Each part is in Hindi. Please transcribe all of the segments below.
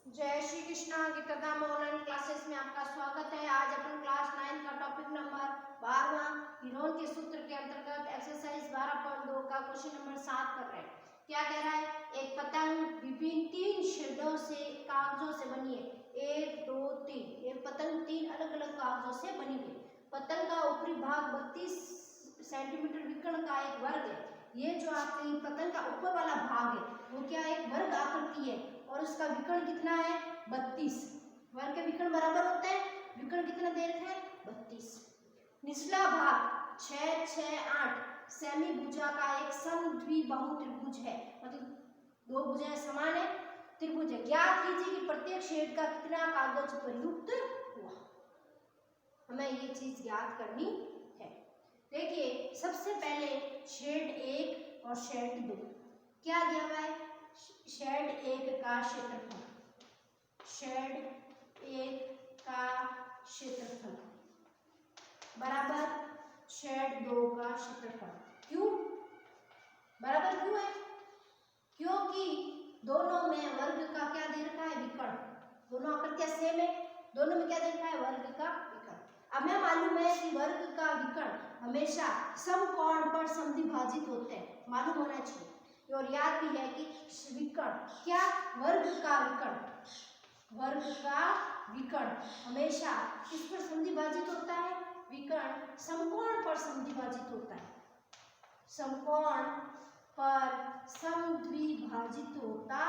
जय श्री कृष्णा। गीताधाम ऑनलाइन क्लासेस में आपका स्वागत है। आज अपन क्लास 9 का टॉपिक नंबर 12वां हीरोन के सूत्र के अंतर्गत एक्सरसाइज 12.2 का क्वेश्चन नंबर 7 कर रहे हैं। क्या कह रहा है? एक पतंग विभिन्न 3 शेडों से कागजों से बनी है। 1 2 3। एक पतंग 3 अलग अलग कागजों से बनी हुई। पतंग का ऊपरी भाग 32 सेंटीमीटर विकर्ण का एक वर्ग है। ये जो आपकी पतंग का ऊपर वाला भाग है वो क्या एक वर्ग आकृति है और उसका विकर्ण कितना है? 32। वर्ग के विकर्ण बराबर होते हैं, विकर्ण कितना दे रखा है? 32। निचला भाग 6 6 8 सेमी भुजा का एक समद्विबाहु त्रिभुज है, मतलब दो भुजाएं समान है, त्रिभुज है। ज्ञात कीजिए कि प्रत्येक शेड का कितना कागज प्रयुक्त हुआ। हमें ये चीज ज्ञात करनी है। देखिए सबसे पहले शेड 1 और शेड 2 क्या दिया हुआ है? शेड 1 का क्षेत्रफल, शेड 1 का क्षेत्रफल बराबर शेड 2 का क्षेत्रफल। क्यों बराबर क्यों है? क्योंकि दोनों में वर्ग का क्या दे रखा है? विकर्ण। दोनों आकृतियां सेम है, दोनों में क्या दे रखा है? वर्ग का विकर्ण। अब हमें मालूम है कि वर्ग का विकर्ण हमेशा समकोण पर समद्विभाजित होते हैं, मालूम होना चाहिए। और याद भी है कि विकर्ण क्या? वर्ग का विकर्ण, वर्ग का विकर्ण हमेशा किस पर समद्विभाजित होता है? विकर्ण समकोण पर समद्विभाजित होता है, समकोण पर समद्विभाजित होता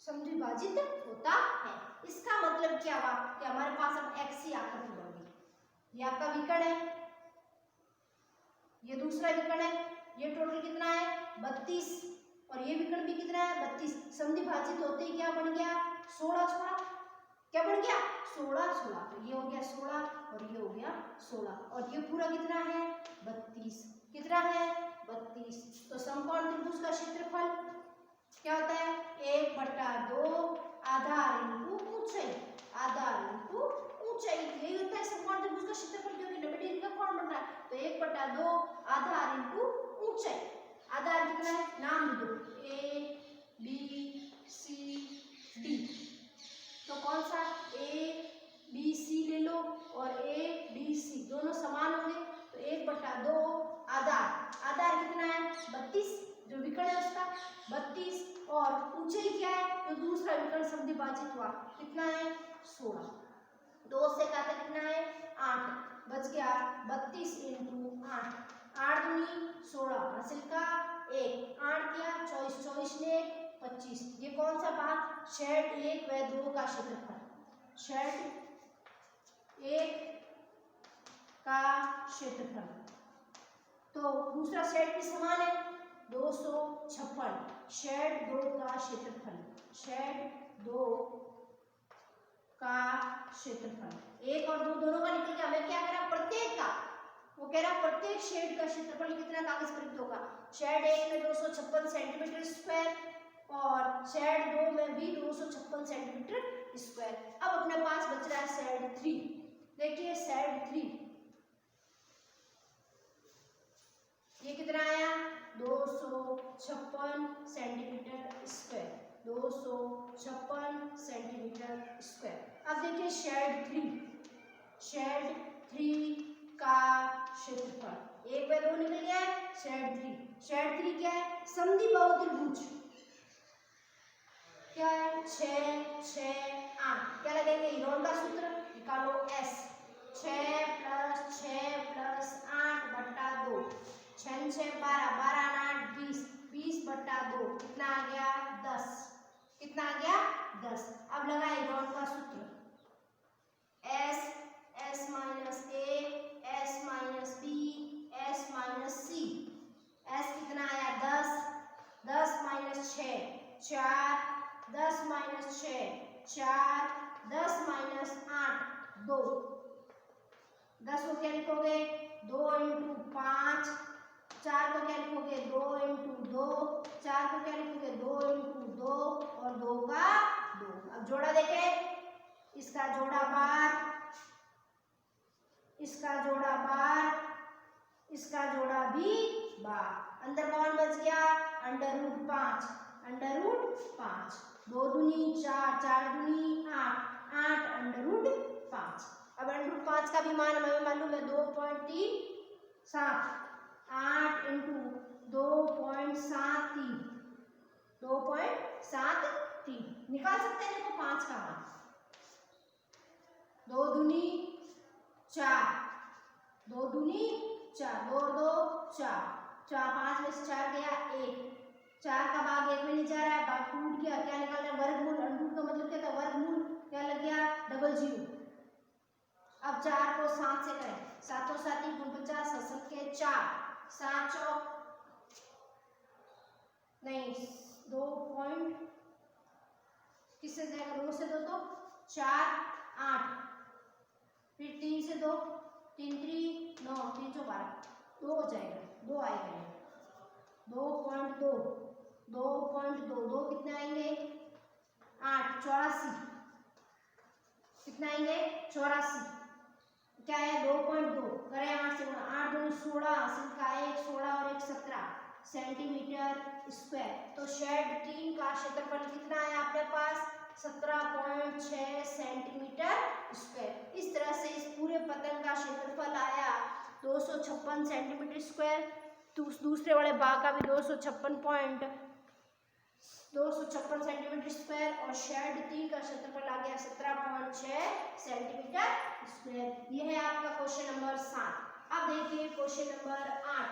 समद्विभाजित होता है। इसका मतलब क्या हुआ कि हमारे पास अब एक्स ही आकृति बन गई। ये आपका विकर्ण है, ये दूसरा विकर्ण है, ये टोटल कितना है? 32 और ये विकर्ण भी कितना है? 32। समद्विभाजित होते ही क्या बन गया? 16 16। क्या बन गया? 16 16। तो ये हो गया 16 और ये हो गया 16 और ये पूरा कितना है? 32। कितना है? 32। तो समकोण त्रिभुज का क्षेत्रफल क्या होता है? 1/2 आधार इंटू ऊंचाई, आधार इंटू ऊंचाई। यही होता है समकोण त्रिभुज का क्षेत्रफल, क्योंकि 90 डिग्री का कोण बन रहा है। तो 1/2 आधार इंटू ऊंचाई। आधार कितना है? नाम दे दो, A B C D। तो कौन सा? A B C ले लो और A B C दोनों समान होंगे। तो 1/2 आधार, आधार कितना है? 32, जो विकर्ण है उसका 32। और ऊंचाई क्या है? तो दूसरा विकर्ण समद्विभाजित हुआ, कितना है? 16। 2 से काटा कितना है? 8। बच गया 32 × 8। 8 दूनी 16, हासिल का 1। 8 किया 24, 24 ने 25। ये कौन सा भाग? शेड 1 व 2 का क्षेत्रफल, शेड 1 का क्षेत्रफल। तो दूसरा शेड भी समान है, 256। शेड 2 का क्षेत्रफल, शेड 2 का क्षेत्रफल। 1 और 2 दोनों का निकल गया। हमें क्या कह रहा? प्रत्येक का, वो कह रहा प्रत्येक शेड का क्षेत्रफल कितना कागज प्रयुक्त होगा। शेड 1 में 256 सेंटीमीटर स्क्वायर और शेड 2 में भी 256 सेंटीमीटर स्क्वायर। अब अपने पास बच रहा है शेड 3। देखिए शेड 3 ये कितना आया? 256 सेंटीमीटर स्क्वायर, 256 सेंटीमीटर स्क्वायर। अब देखिए शेड 3, शेड 3 का क्षेत्रफल 1 व 2 निकल गया है। शेड 3, शेड 3 क्या है? समद्विबाहु त्रिभुज। क्या है? 6 6 8। क्या लगेंगे? हीरोन का सूत्र निकालो, S 6 + 6 + 8/2। 6 6 12, 12 8 20, 20/2 कितना आ गया? 10। कितना आ गया? 10। अब लगा हीरोन का सूत्र, S S - A S - B S - C। S कितना आया? 10, 10 - 6 4, 10 - 6 4, 10 - 8 2। 10 को क्या लिखोगे? 2 × 5। 4 को क्या लिखोगे? 2 × 2। 4 को क्या लिखोगे? 2 × 2 और 2 का 2। अब जोड़ा देखें, इसका जोड़ा बार, इसका जोड़ा बार इसका जोड़ा भी बार। अंदर कौन बच गया? √5, √5। 2 दूनी 4, 4 दूनी 8, 8 √5। अब √5 का भी मान हमें मालूम है 2.37। 8 × 2.73, 2.73 निकाल सकते हैं। देखो 5 का मान 2 दूनी 4, 2 दूनी 4, 2 और 2 4, 4 5 में से 4 गया 1, 4 का भाग 1 में नहीं जा रहा है, भाग टूट गया। क्या निकालना है? वर्गमूल। √2 का मतलब क्या था? वर्गमूल। क्या लग गया? Double zero. अब 4 को 7 से करें, 7 और 7 49, 7 के 4, 7 चौक नहीं 2 पॉइंट किससे जाएगा? 2 से 2 तो 4 8, फिर 3 से 2 3 3 9, 3 चौक 12, 2 हो जाएगा, 2 आएगा। 2.2, 2.2, 2 कितने आएंगे? 8 84 कितना आएंगे? 84। क्या है? 2.2 करें 8 से गुणा, 8 दूनी 16, संख्या 1 16 और 1 17 सेंटीमीटर स्क्वायर। तो शेड 3 का क्षेत्रफल कितना है आपके पास? 17.6 सेंटीमीटर स्क्वायर। इस तरह से इस पूरे पतंग का क्षेत्रफल आया 256 सेंटीमीटर स्क्वायर। दूसरे वाले बाग का भी 256 सेंटीमीटर स्क्वायर और शेड 3 का क्षेत्रफल आ गया 17.6 सेंटीमीटर स्क्वायर। यह है आपका क्वेश्चन नंबर 7। अब देखिए question number 8।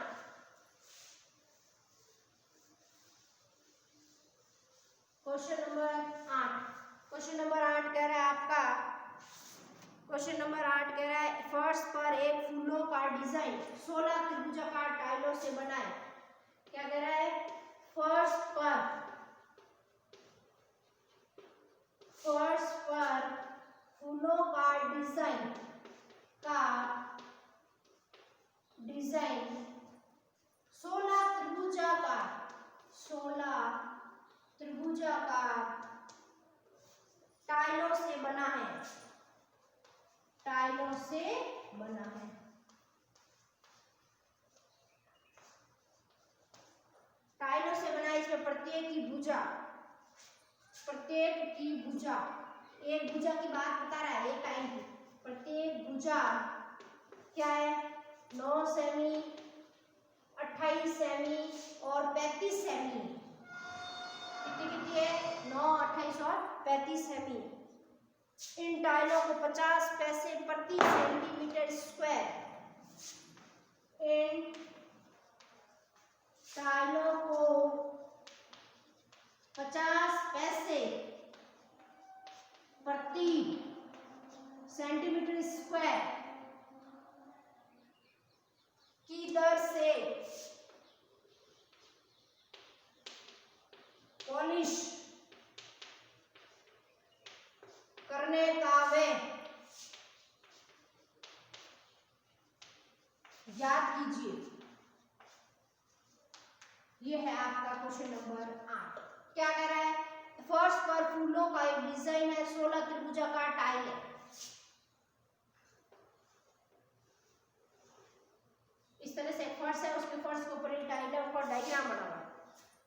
Question number 8, question number 8 कह रहा है आपका, क्वेश्चन नंबर 8 कह रहा है फर्श पर एक फूलों का डिजाइन 16 त्रिभुजाकार टाइलों से बनाए। क्या कह रहा है? फर्श पर फूलों का डिजाइन 16 त्रिभुजाकार टाइलों से बना है, टाइलों से बना है। टाइलों से बना है। इसमें प्रत्येक की भुजा, एक भुजा की बात बता रहा है, एक टाइल की प्रत्येक भुजा क्या है? 9 सेमी, 28 सेमी और 35 सेमी। कितनी है? 9, 28 और 35 सेमी। इन टाइलों को 50 पैसे प्रति सेंटीमीटर स्क्वायर, इन टाइलों को 50 पैसे प्रति सेंटीमीटर स्क्वायर की दर से पॉलिश करने का वे याद कीजिए। यह है आपका क्वेश्चन नंबर 8। क्या कह रहा है? फर्श पर फूलों का एक डिजाइन है, 16 त्रिभुजाकार टाइल है। इस तरह से फर्श है, उसके फर्श के ऊपर एक टाइल है, ऊपर डायग्राम बना हुआ है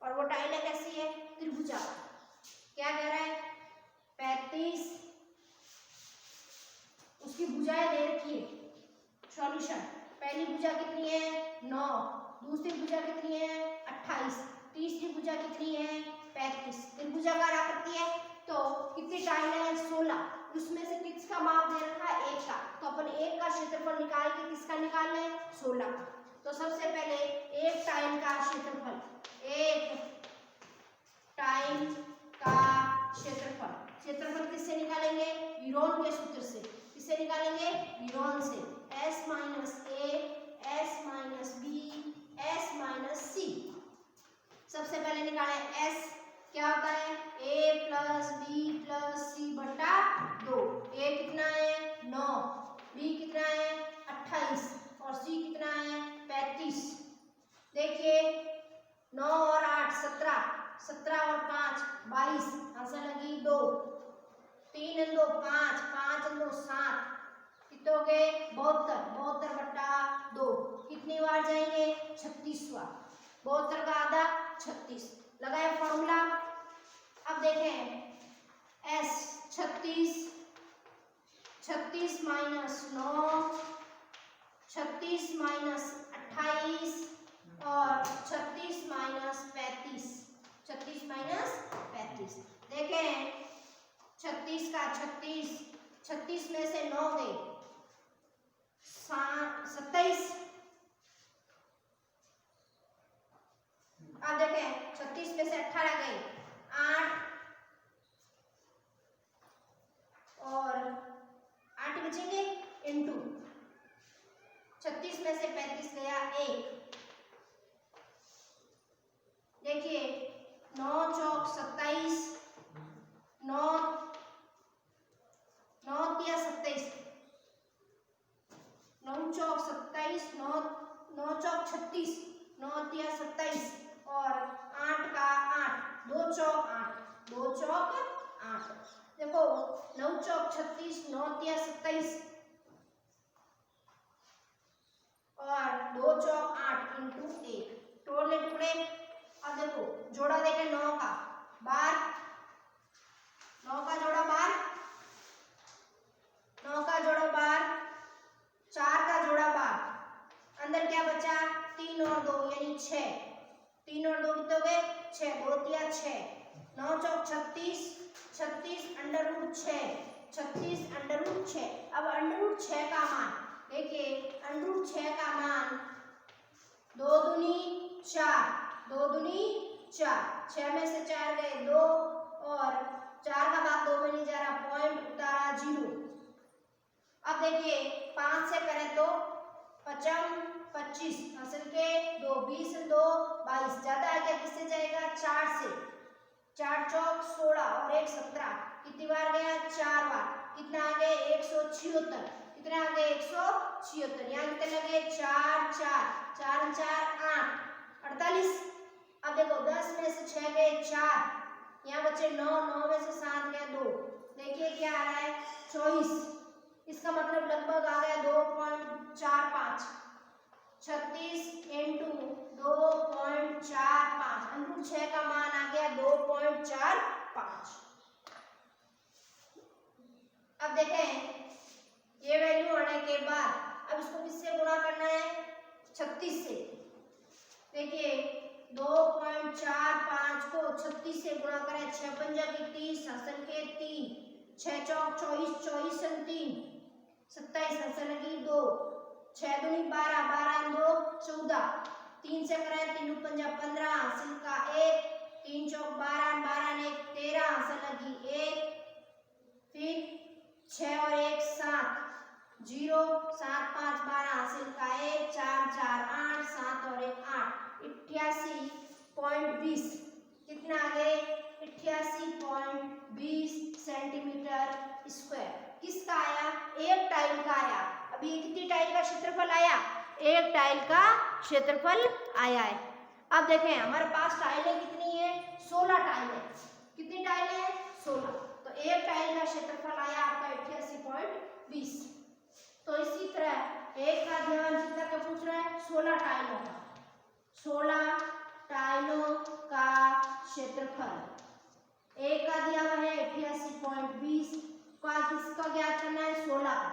और वो टाइल कैसी है? त्रिभुजाकार। क्या कह रहा है? 35 उसकी भुजाएं दे रखी है। सॉल्यूशन, पहली भुजा कितनी है? 9, दूसरी भुजा कितनी है? 28, तीसरी भुजा कितनी है? 35। त्रिभुजाकार आकृति है तो कितनी टाइल है? 16। उसमें से किसका माप दे रखा है? 1 का। तो अपन 1 का क्षेत्रफल निकाल के किसका निकाल लें? 16 का। तो सबसे पहले एक टाइल का क्षेत्रफल, एक टाइल का क्षेत्रफल किससे निकालेंगे? यूरोन के सूत्र से। किससे निकालेंगे? यूरोन से। S minus A, S minus B, S minus C। सबसे पहले निकालें S, क्या होता है? A plus B plus C बटा 2। A कितना है? 9, B कितना है? 28 और C कितना है? 35। देखिए 9 और 8 17, 17 और 5 22, आंसर लगी 2। 3 और 2 5, 5 और 2 7, कितने हो गए? 72, 72 बटा 2। कितनी बार जाएंगे 36 बार। 72 का आधा 36। लगाए फॉर्मूला। अब देखें s 36 36 माइनस 9 36 माइनस 28 और 36 माइनस 35 36 माइनस 35। देखें 36 का 36 36 में से 9 गए 27। अब देखें 36 में से 18 गए 8 और 8 बचेंगे इंटू 36 में से 35 गया 1। देखिए 9 चौक 27 9 9 तिया 27 9 चौक 27 9 चौक 36 9 तिया 27 और 8 का 8 2 चौक 8 2 चौक 8। देखो 9 चौक 36 9 तिया 27 और 2 चौक 8 इंटू 1 तोड़ने टुकड़े। अब देखो जोड़ा देखें 9 का 12 9 का जोड़ा 12 9 का जोड़ा 12 4 का जोड़ा 12 अंदर क्या बचा 3 और 2 यानी 6 3 और 2 कितने हो गए 6 2 तिया 6 9 चौक 36 36 अंडर रूट 6 36 अंडर रूट 6। अब अंडर रूट 6 का मान देखिए अंडर रूट 6 का मान 2 दूनी 4 2 दूनी 4 6 में से 4 गए 2 और 4 का भाग 2 में नहीं जा रहा पॉइंट उतारा 0। अब देखिए 5 से करें तो 55 25 असल के 2 20 2 22 ज्यादा आ गया किससे जाएगा 4 से 4 चौक 16 और 1 17 कितनी बार गया 4 बार। कितना आ गए 176 कितना आ गए 176 यहाँ कितने लगे 4 4 4 4 8 48। अब देखो 10 में से 6 गए 4 यहाँ बचे 9 9 में से 7 गया 2 देखिए क्या आ रहा है 24। इसका मतलब लगभग आ गया 2.45 36 इंटू 2.45 अंडर 6 का मान आ गया 2.45। अब देखें ये वैल्यू आने के बाद अब इसको किससे गुणा करना है 36 से। देखिए 2.45 को 36 से गुणा करें 6 पंजा की 30 असल के 3 6 चौक 24 24 3 27 असल लगी 2 6 दूनी 12 12 2 14 3 से करें 3 पंजा 15 असल का 1 3 चौक 12 12 1 13 असल लगी 1 फिर 6 और 1 7 0 7 5 12 हासिल का 1 4 4 8 7 और 1 8 88.20 कितना आ गए 88.20 सेंटीमीटर स्क्वायर। किसका आया एक टाइल का आया। अभी ये कितनी टाइल का क्षेत्रफल आया एक टाइल का क्षेत्रफल आया है। अब देखें हमारे पास टाइलें कितनी है 16 टाइलें। कितनी टाइलें हैं 16 तो एक टाइल का क्षेत्रफल आया आपका 88.20। तो इसी तरह एक का ध्यान कितना का पूछ रहा है 16 टाइलों का 16 टाइलों का क्षेत्रफल एक का दिया हुआ है 88.20 का किसका ज्ञात करना है 16 का।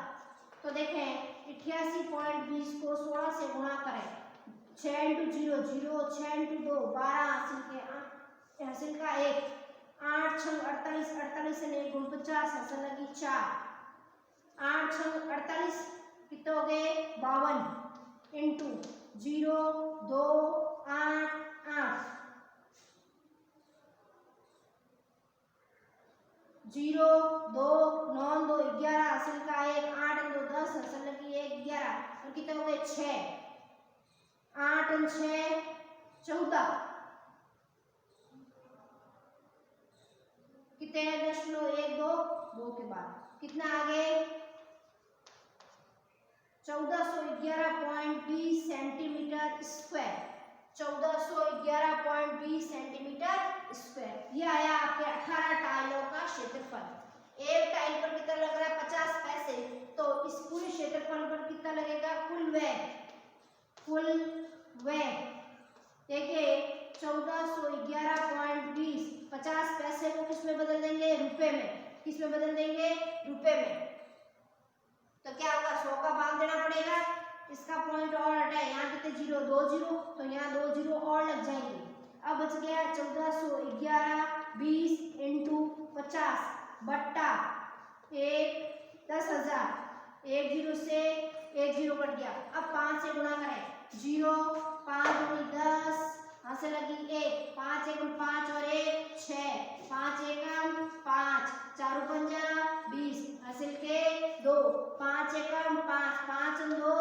तो देखें 88.20 को 16 से गुणा करें 6 इंटू 0 0 6 इंटू 2 12 हासिल का 1 8 6 48 48 से 49 हासिल लगी 4 8 6 48 कितने हो गए 52 इंटू 0 2 8 8 0 2 9 2 11 हासिल का 1 8 2 10 हासिल लगी 1 11 और कितने हो गए 6 8 और 6 14 कितने हैं 0.1 2 के बाद कितना आ गए 1411.20 सेंटीमीटर स्क्वायर 1411.20 सेंटीमीटर स्क्वायर। ये आया आपके 18 टाइलों का क्षेत्रफल। एक टाइल पर कितना लग रहा है 50 पैसे तो इस पूरे क्षेत्रफल पर कितना लगेगा कुल किस में बदल देंगे, रुपए में। तो क्या होगा, 100 का भाग देना पड़ेगा, इसका पॉइंट और हटा है, यहाँ कितने जीरो, 2 जीरो, तो यहाँ 2 जीरो और लग जाएंगे। अब बच गया 1411 20 इंटू 50 बट्टा 10,000, 1 जीरो से 1 जीरो कट गया। अब 5 से गुणा करें, 0 5 दूनी 10, यहाँ से लगी 1, 5 एकम 5 और 1 6, 5 एकम 5, 4 पंजा 20, हासिल के 2, 5 एकम 5, 5 और 2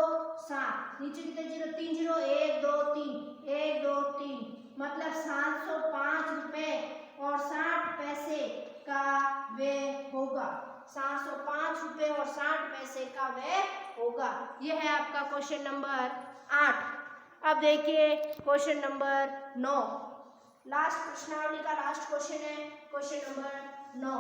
7, नीचे कितने जीरो, 3 जीरो, 1 2 3, 1 2 3, मतलब 705 रुपए और 60 पैसे का व्यय होगा। 705 रुपए और 60 पैसे का व्यय होगा। यह है आपका क्वेश्चन नंबर 8। अब देखिए क्वेश्चन नंबर 9, लास्ट प्रश्नावली का लास्ट क्वेश्चन है, क्वेश्चन नंबर 9।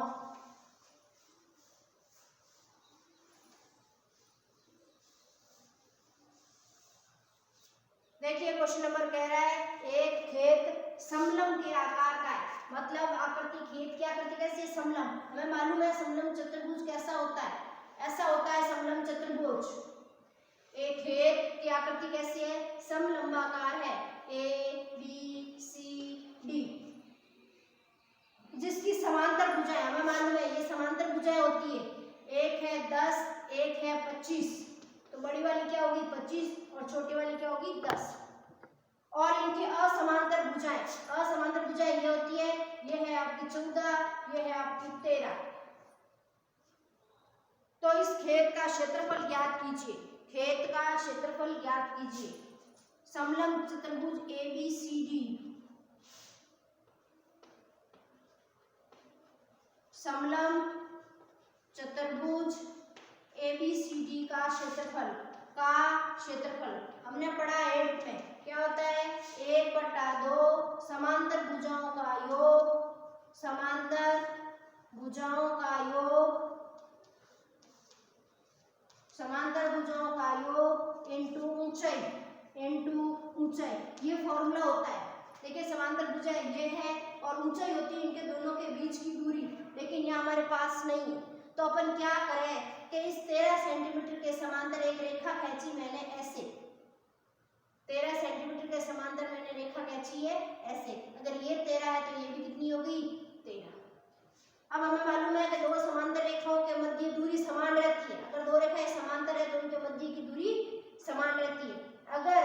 देखिए क्वेश्चन नंबर कह रहा है एक खेत समलंब के आकार का है, मतलब आकृति, खेत की आकृति कैसी है, समलंब। हमें मालूम है समलंब चतुर्भुज कैसा होता है, ऐसा होता है समलंब चतुर्भुज। एक खेत की आकृति कैसी है, समलंबाकार है, ए बी सी डी, जिसकी समांतर भुजाएं, हमें मालूम है ये समांतर भुजाएं होती है, एक है 10, एक है 25, तो बड़ी वाली क्या होगी 25 और छोटी वाली क्या होगी 10। और इनकी असमांतर भुजाएं, असमांतर भुजाएं ये होती है, ये है आपकी 14, ये है आपकी 13। तो इस खेत का क्षेत्रफल ज्ञात कीजिए, खेत का क्षेत्रफल ज्ञात कीजिए। समलंब चतुर्भुज ए बी सी डी, समलंब चतुर्भुज ए बी सी डी का क्षेत्रफल हमने पढ़ा 8 में, क्या होता है 1/2 समांतर भुजाओं का योग, समांतर भुजाओं का योग, समांतर भुजाओं का योग इंटू ऊंचाई, ये फॉर्मूला होता है। देखिए समांतर भुजाएं ये है और ऊंचाई होती है इनके दोनों के बीच की दूरी, लेकिन यहाँ हमारे पास नहीं है, तो अपन क्या करें कि इस 13 सेंटीमीटर के समांतर एक रेखा खींची मैंने ऐसे, 13 सेंटीमीटर के समांतर मैंने रेखा खींची है ऐसे, अगर ये 13 है तो ये भी कितनी होगी 13। अब हमें मालूम है कि दो समांतर रेखाओं के मध्य दूरी समान रहती है, अगर दो रेखाएं समांतर है तो उनके मध्य की दूरी समान रहती है। अगर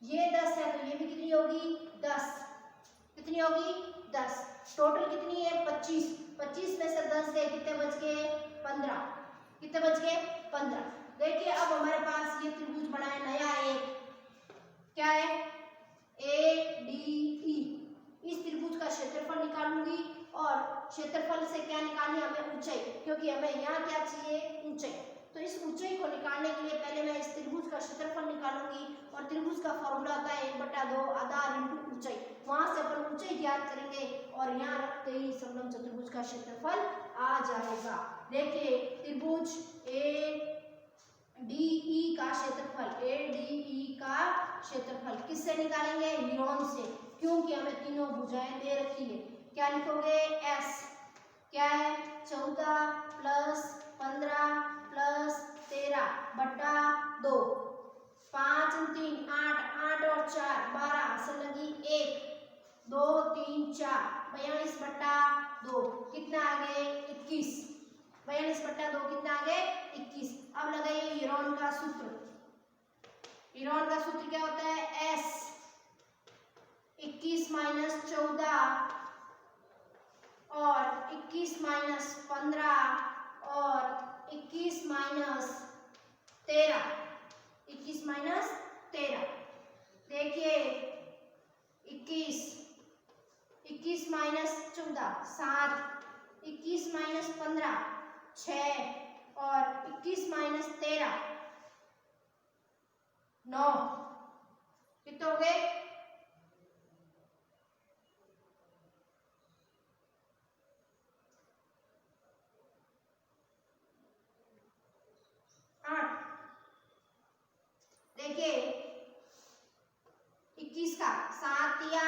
ये 10 है तो ये भी कितनी होगी 10, कितनी होगी 10, टोटल कितनी है 25, 25 में से 10 गए कितने बच गए 15, कितने बच गए 15। देखिए अब हमारे पास ये त्रिभुज बना है नया एक, क्या है ए डी ई, इस त्रिभुज का क्षेत्रफल निकालूंगी और क्षेत्रफल से क्या निकालनी हमें ऊंचाई, क्योंकि हमें यहाँ क्या चाहिए ऊंचाई, तो इस ऊंचाई को निकालने के लिए पहले मैं इस त्रिभुज का क्षेत्रफल निकालूंगी और त्रिभुज का फॉर्मूला होता है 1/2 आधार इंटू ऊंचाई, वहां से अपन ऊंचाई ज्ञात करेंगे और यहाँ रखते ही समलंब चतुर्भुज का क्षेत्रफल आ जाएगा। देखिए त्रिभुज ए डी ई का क्षेत्रफल, ए डी ई का क्षेत्रफल किससे निकालेंगे यूरोन से, क्योंकि हमें तीनों भुजाएं दे रखी है। क्या लिखोगे एस, क्या है 14 प्लस 15 प्लस 13 बटा 2, 5 3 8, 8 और 4 12 से लगी 1 2 3 4 42 बटा 2 कितना आ गए 21, 42 बटा 2 कितना आ गए 21। अब लगाइए यूरोन का सूत्र, यूरोन का सूत्र क्या होता है एस 21 माइनस 14 और 21 माइनस 15 और 21 माइनस 13, 21 माइनस 13। देखिए 21 माइनस 14 7, 21 माइनस 15 6 और 21 माइनस 13 9, कितने हो गए 8। देखिए 21 का 7 या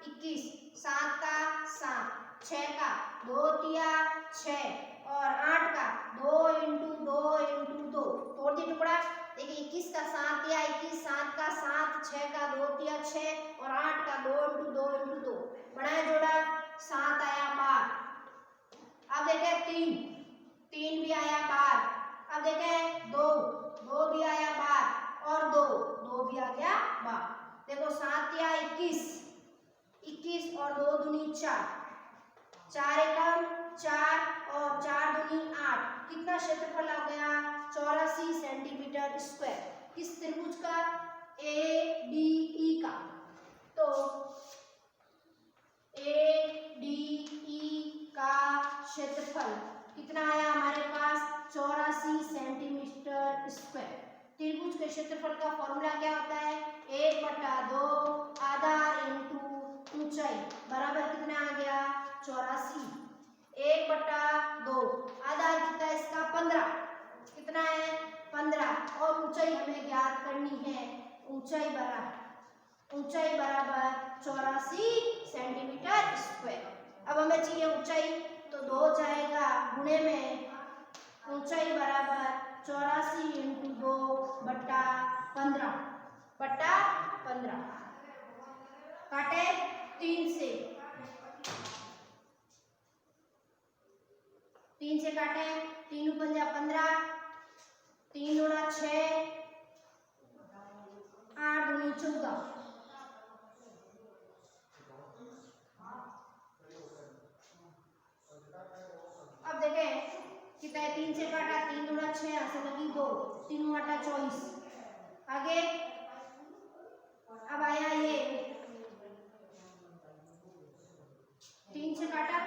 21, 7 का 7, 6 का 2 तिया 6 और 8 का 2 इंटू 2 इंटू 2 तोड़ दी टुकड़ा। देखिए 21 का 7 तिया 21, 7 का 7, 6 का 2 तिया 6 और 8 का 2 इंटू 2 इंटू 2 बनाया जोड़ा 7 आया बाहर। अब देखें 3 भी आया बाहर। अब देखें 2 भी आया बाहर और 2 भी आ गया बाहर। देखो 7 या 21 और 2 दूनी 4, 4 एकम 4 और 4 दूनी 8। कितना क्षेत्रफल आ गया 84 सेंटीमीटर स्क्वायर। किस त्रिभुज का ADE का। तो ADE का क्षेत्रफल कितना आया हमारे पास 84 सेंटीमीटर स्क्वायर। त्रिभुज के क्षेत्रफल का फॉर्मूला क्या होता है 1/2 आधार इंटू ऊंचाई बराबर कितना आ गया 84। 1/2 आधार कितना है इसका 15, कितना है 15 और ऊंचाई हमें ज्ञात करनी है। ऊंचाई बराबर 84 सेंटीमीटर स्क्वायर। अब हमें चाहिए ऊंचाई तो 2 जाएगा गुणे में ऊंचाई बराबर 84 इंटू 2/15 काटे 3 से काटे 3 पंजा 15, 3 गुणा 6, 8 दूनी 14। अब देखें कितना है 3 से काटा 3 गुणा 6 ऐसे लगी 2, 3 आटा 24। आगे अब आया ये 3 से काटा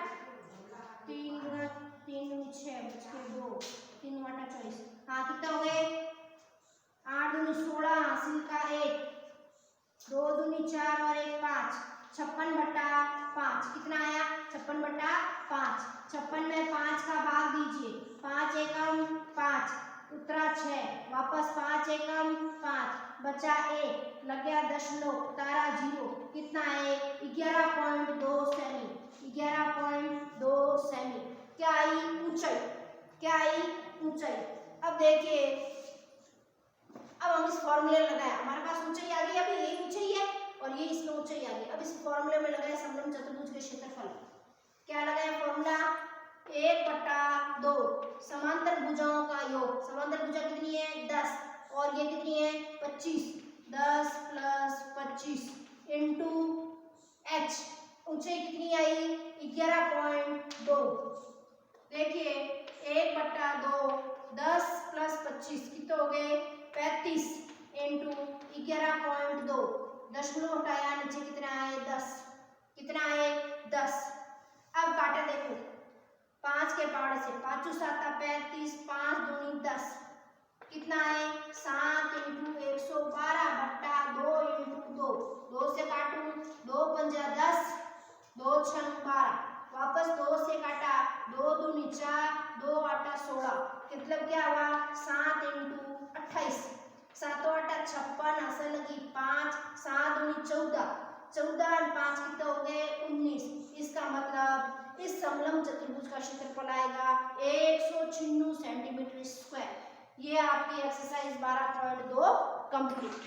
3 गुणा 3 दूनी 6 बच के 2, 3 आटा 24। हाँ कितना हो गए 8 दूनी 16 हासिल का 1, 2 दूनी 4 और 1 5, 56/5 कितना आया 56/5। 56 में 5 का भाग दीजिए 5 एकम 5 उत्तरा 6 वापस 5 एकम 5 बचा 1 लग गया दशमलव तारा 0 कितना है 11.2 सेमी। 11.2 सेमी क्या आई ऊंचाई। अब देखिए अब हम इस फॉर्मूले लगाए हमारे पास ऊंचाई आ गई। अभी यही ऊंचाई है और ये इसमें ऊंचाई आ गई। अब इस फॉर्मूले में लगाए समलंब चतुर्भुज के क्षेत्रफल। क्या लगाया फॉर्मूला 1/2 समांतर भुजाओं का योग। समांतर भुजा कितनी है 10 और ये कितनी है 25। 10 + 25 इंटू h ऊंचाई कितनी आई 11.2। देखिए 1/2 10 + 25 कितने हो गए 35 इंटू 11.2 दशमलव हटाया नीचे कितना है 10। कितना है 10। अब काटा देखो 5 के पावर से 5 7 35 5 दूनी 10 कितना है 7 इंटू 112/2 इंटू 2। 2 से काटूं 2 पंजा 10 2 6 12 वापस 2 से काटा 2 दूनी 4 2 आटा 16 मतलब क्या हुआ 7 इंटू 28 7 8 56 असर लगी 5 7 दूनी 14 14 और 5 कितने हो गए 19। इसका मतलब इस समलंब चतुर्भुज का क्षेत्रफल आएगा 196 सेंटीमीटर स्क्वायर। ये आपकी एक्सरसाइज 12.2 कंप्लीट।